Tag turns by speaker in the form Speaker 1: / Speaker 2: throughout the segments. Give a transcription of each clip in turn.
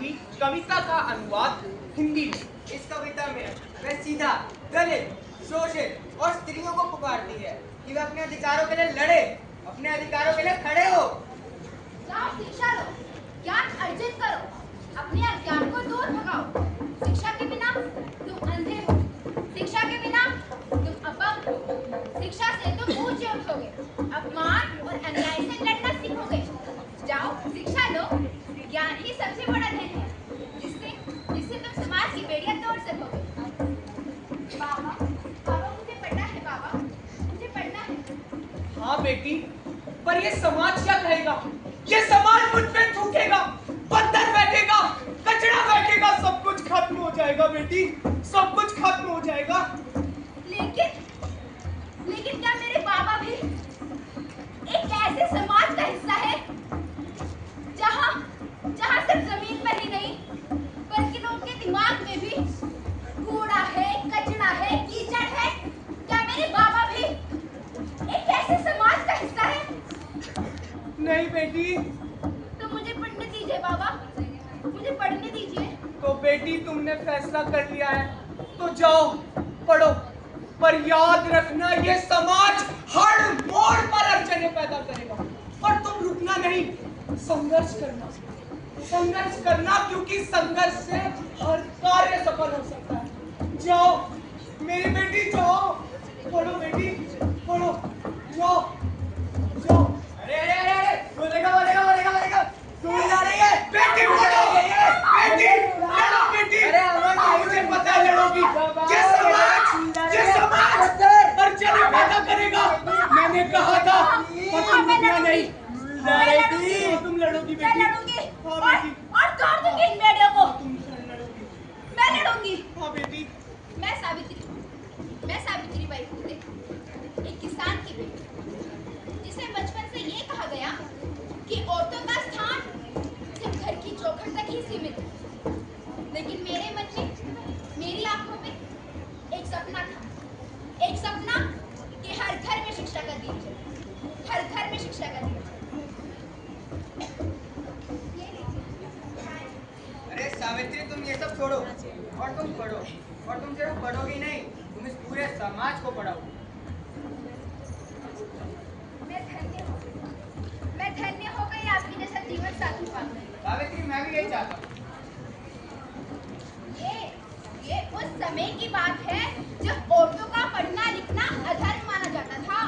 Speaker 1: लिखी कविता का अनुवाद हिंदी में।
Speaker 2: इस कविता में वह सीधा दलित, शोषित और स्त्रियों को पुकारती है कि वे अपने अधिकारों के लिए लड़े, अपने अधिकारों के लिए खड़े हो।
Speaker 3: जाओ शिक्षा लो, ज्ञान अर्जित करो, अपने अज्ञान को दूर भगाओ। शिक्षा के बिना तुम अंधे हो, शिक्षा के बिना तुम अपंग हो। शिक्षा से तुम ऊंचे उठोगे, अपमान और अन्याय से लड़ना सीखोगे। जाओ शिक्षा लो, ज्ञान ही सबसे बड़ा धन है, जिससे तुम समाज की बेड़ियां तोड़ सकोगे। बाबा, बाबा मुझे पढ़ना है, बाबा मुझे पढ़ना है।
Speaker 1: हाँ बेटी, पर ये समाज क्या कहेगा? ये समाज मुझ पे थूकेगा, पत्थर फेंकेगा, कचरा फेंकेगा, सब कुछ खत्म हो जाएगा बेटी, सब कुछ खत्म हो जाएगा।
Speaker 3: लेकिन क्या मेरे बाबा भी एक ऐसे समाज का हिस्सा है जहाँ सिर्फ जमीन पर ही नहीं बल्कि उनके दिमाग में भी कूड़ा है, कचरा है, कीचड़ है? क्या मेरे बाबा भी एक ऐसे समाज का हिस्सा है?
Speaker 1: नहीं बेटी।
Speaker 3: तो मुझे पढ़ने दीजिए बाबा, मुझे पढ़ने दीजिए।
Speaker 1: तो बेटी तुमने फैसला कर लिया है तो जाओ पढ़ो, पर याद रखना ये समाज हर मोड़ पर अड़चने पैदा करेगा और तुम रुकना नहीं, संघर्ष करना क्योंकि संघर्ष से हर कार्य सफल हो सकता है। जाओ मेरी बेटी, जाओ पढ़ो बेटी, पढ़ो, जाओ जाओ।
Speaker 2: अरे बोलेगा तू जा रही है
Speaker 1: बेटी पढ़ो, बेटी लड़ो बेटी।
Speaker 2: अरे अमन,
Speaker 1: मुझे पता है लड़ोगी। ये समाज अड़चने पैदा करेगा, मैंने कहा था, पर तुम रुकना नहीं।
Speaker 2: लड़ेगी,
Speaker 1: तुम लड़ोगी
Speaker 3: मैं
Speaker 1: बेटी।
Speaker 3: लड़ूंगी
Speaker 1: हाँ बेटी,
Speaker 3: और तोड़ दूंगी इन बेड़ियों को।
Speaker 1: तुम लड़ोगी।
Speaker 3: मैं लड़ूंगी।
Speaker 1: हाँ बेटी।
Speaker 3: मैं सावित्री बाई फुले, एक किसान की बेटी, जिसे बचपन से ये कहा गया कि औरतों का स्थान सिर्फ घर की चौखट तक ही सीमित है। लेकिन मेरे मन में, मेरी आंखों में एक सपना कि हर घर में शिक्षा का दीप जले, हर घर में शिक्षा का दीप जले।
Speaker 2: अरे सावित्री, तुम ये सब छोड़ो और तुम पढ़ो, और तुम सिर्फ पढ़ोगी नहीं, तुम इस पूरे समाज को पढ़ाओ।
Speaker 3: मैं धन्य हो गई आपकी जैसा जीवन साथी पाकर।
Speaker 2: सावित्री, मैं भी यही चाहता हूँ।
Speaker 3: ये उस समय की बात है जब औरतों का पढ़ना लिखना अधर्म माना जाता था।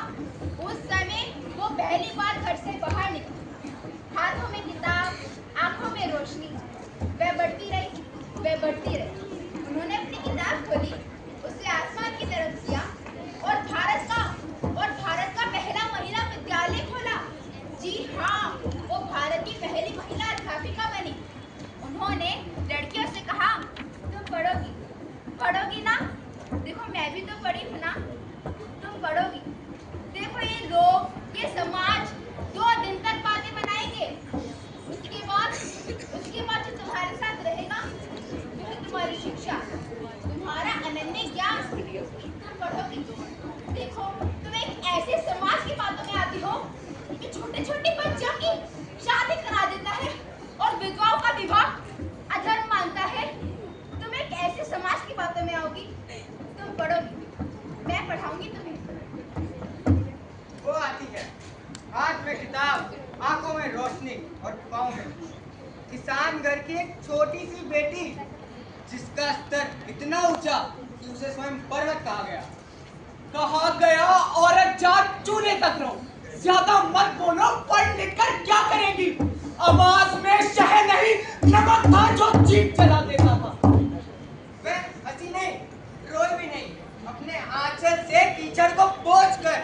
Speaker 3: उस समय वो पहली बार घर से बाहर निकली, हाथों में किताब, आंखों में रोशनी। वह बढ़ती रही। उन्होंने अपनी किताब खोली, उसे आसमान की तरफ किया और भारत का पहला महिला विद्यालय खोला। जी हाँ, वो भारत की पहली महिला अध्यापिका बनी। उन्होंने लड़कियों से कहा, तुम पढ़ोगी ना? देखो मैं भी तो पढ़ी हूँ ना, तुम पढ़ोगी। देखो ये लोग, ये समाज 2 दिन तक बातें बनाएंगे, उसके बाद जो तुम्हारे साथ रहेगा वो है तुम्हारी शिक्षा, तुम्हारा अनन्य ज्ञान। तुम पढ़ोगी। देखो तुम एक ऐसे समाज की बातों में आती हो कि छोटे छोटे बच्चों की शादी करा देता है और विधवाओं का विवाह अधर्म मानता है। तुम एक ऐसे समाज की बातों में आओगी, तुम पढ़ोगी, मैं पढ़ाऊंगी तुम्हें।
Speaker 2: वो आती है, हाथ में किताब, आंखों में रोशनी और पाँव में किसान घर की एक छोटी सी बेटी, जिसका स्तर इतना ऊंचा कि उसे स्वयं पर्वत कहा गया। औरत जात चूल्हे तक रहो, ज्यादा मत बोलो, पढ़ लिख कर क्या करेगी? आवाज में शहद नहीं, नमक था जो जीभ जला देता था। वह हंसी नहीं, रोई भी नहीं, अपने आंचल से कीचड़ को पोंछकर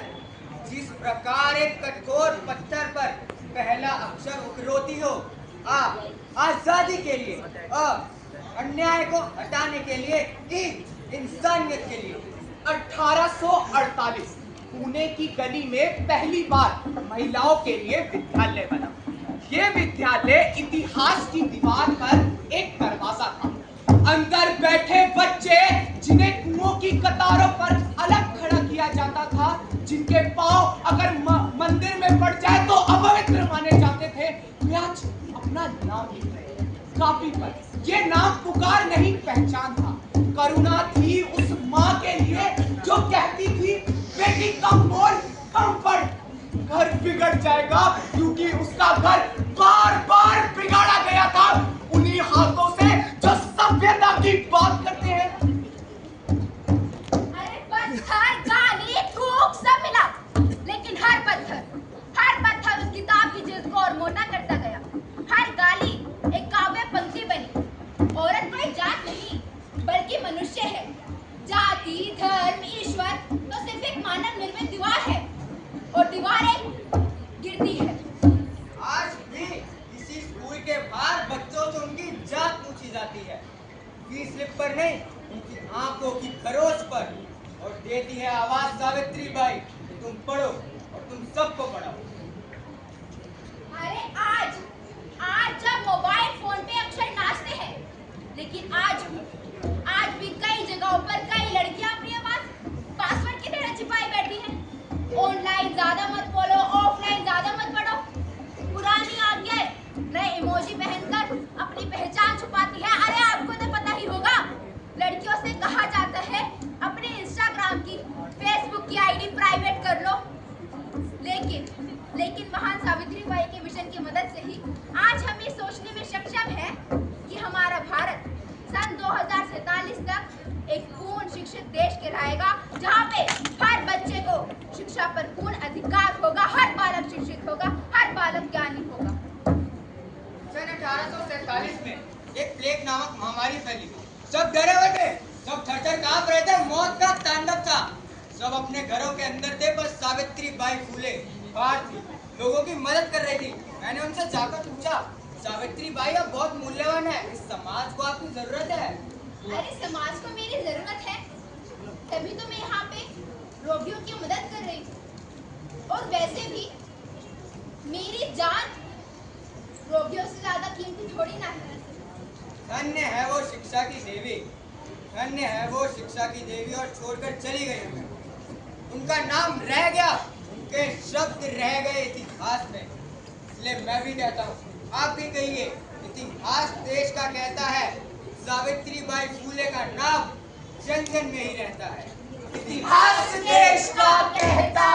Speaker 2: जिस प्रकार एक कठोर पत्थर पर पहला अक्षर उकरोती हो, आजादी के लिए, अन्याय को हटाने के लिए, इंसानियत के लिए।
Speaker 1: 1848 पुणे की गली में पहली बार महिलाओं के लिए विद्यालय बना। ये विद्यालय इतिहास की दीवार पर एक दरवाजा था। अंदर बैठे बच्चे, जिन्हें कुओं की कतारों पर अलग खड़ा किया जाता था, जिनके पांव अगर मंदिर में पड़ जाए तो अपवित्र माने जाते थे, वे आज अपना नाम लिख रहे हैं। कापी पर ये नाम पुकार नहीं पहचान था। करुणा थी उस माँ के लिए जो कहती थी बेटी कम बोल कम पढ़, घर बिगड़ जाएगा, क्योंकि उसका घर बार बार बिगाड़ा गया था उन्हीं हाथों से जो सभ्यता की बात करते हैं।
Speaker 3: अरे पत्थर गाली थूक सब मिला, लेकिन हर पत्थर उस किताब की जिल्द को और मोटा करता गया। हर गाली एक काव्य पंक्ति बनी। औरत कोई जात नहीं बल्कि मनुष्य है। जाति धर्म ईश्वर तो सिर्फ एक मानव निर्मित दीवार है, और दीवारें गिरती है।
Speaker 2: आज भी इसी स्कूल के बाहर बच्चों से उनकी जात पूछी जाती है, फीस स्लिप पर नहीं, उनकी आंखों की खरोच पर, और देती है आवाज सावित्री बाई, तुम पढ़ो और तुम सबको पढ़ाओ।
Speaker 3: अरे आज जब मोबाइल फोन पे अक्षर नाचते हैं, लेकिन आज भी कई जगहों पर कई लड़कियां अपनी आवाज पासवर्ड की तरह छिपाई बैठी हैं। ऑनलाइन ज्यादा मत बोलो, ऑफलाइन ज्यादा मत पढ़ो। पुरानी आज्ञाएं नए इमोजी पहनकर अपनी पहचान छुपाती है। अरे आपको तो पता ही होगा, लड़कियों से कहा जाता है अपने इंस्टाग्राम की फेसबुक की आईडी प्राइवेट कर लो, लेकिन महान सावित्री बाई के मिशन की मदद से ही आज हम ये सोचने में सक्षम हैं कि हमारा भारत सन 2047 तक एक पूर्ण शिक्षित देश कहलाएगा, जहाँ पे हर बच्चे को शिक्षा पर पूर्ण अधिकार होगा, हर बालक शिक्षित होगा, हर बालक ज्ञानी होगा।
Speaker 2: सन 1847 में एक प्लेग नामक महामारी फैली। सब डरे हुए थे, सब थर-थर कांप रहे थे, मौत का तांडव था। सब अपने घरों के अंदर थे, बस सावित्री बाई फूले बाहर थी, लोगों की मदद कर रही थी। मैंने उनसे जाकर पूछा, सावित्री बाई अब बहुत मूल्यवान है, इस समाज को आपकी जरूरत है।
Speaker 3: अरे समाज को मेरी जरूरत है, तभी तो मैं यहाँ पे रोगियों की मदद कर रही हूँ। और वैसे भी मेरी जान रोगियों से ज्यादा कीमती थोड़ी ना है।
Speaker 2: धन्य है वो शिक्षा की देवी, धन्य है वो शिक्षा की देवी, और छोड़कर चली गई हमें। उनका नाम रह गया, उनके शब्द रह गए इतिहास में। इसलिए मैं भी कहता हूँ, आप भी कहिए, इतिहास देश का कहता है, सावित्री बाई फूले का नाम जन जन में ही रहता है।
Speaker 1: इतिहास देश का कहता